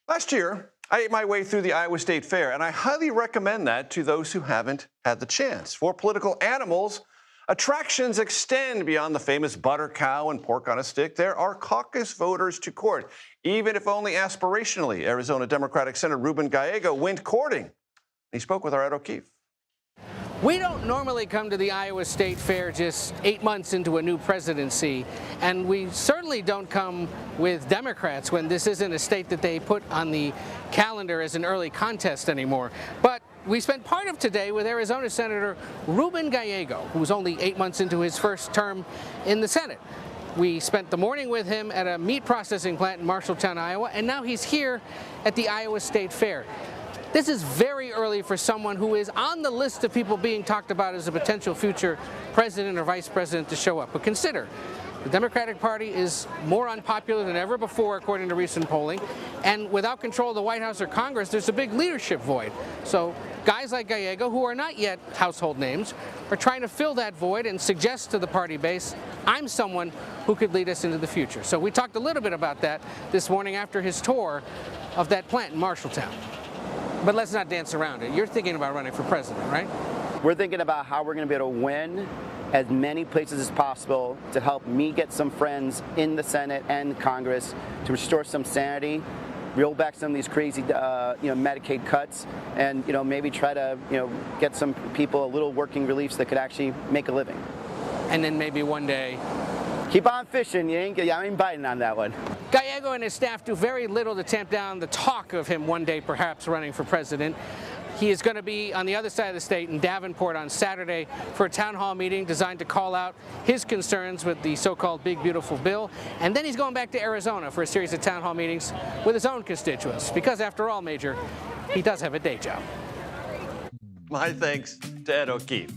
Last year, I ate my way through the Iowa State Fair, and I highly recommend that to those who haven't had the chance. For political animals, attractions extend beyond the famous butter cow and pork on a stick. There are caucus voters to court, even if only aspirationally. Arizona Democratic Senator Ruben Gallego went courting. He spoke with our Ed O'Keefe. We don't normally come to the Iowa State Fair just 8 months into a new presidency, and we certainly don't come with Democrats when this isn't a state that they put on the calendar as an early contest anymore. But we spent part of today with Arizona Senator Ruben Gallego, who's only 8 months into his first term in the Senate. We spent the morning with him at a meat processing plant in Marshalltown, Iowa, and now he's here at the Iowa State Fair. This is very early for someone who is on the list of people being talked about as a potential future president or vice president to show up. But consider, the Democratic Party is more unpopular than ever before, according to recent polling. And without control of the White House or Congress, there's a big leadership void. So guys like Gallego, who are not yet household names, are trying to fill that void and suggest to the party base, I'm someone who could lead us into the future. So we talked a little bit about that this morning after his tour of that plant in Marshalltown. But let's not dance around it. You're thinking about running for president, right? We're thinking about how we're going to be able to win as many places as possible to help me get some friends in the Senate and Congress to restore some sanity, roll back some of these crazy, Medicaid cuts, and maybe try to get some people a little working reliefs that could actually make a living. And then maybe one day, keep on fishing. I ain't biting on that one. Gallego and his staff do very little to tamp down the talk of him one day perhaps running for president. He is going to be on the other side of the state in Davenport on Saturday for a town hall meeting designed to call out his concerns with the so-called Big Beautiful Bill. And then he's going back to Arizona for a series of town hall meetings with his own constituents. Because after all, Major, he does have a day job. My thanks to Ed O'Keefe.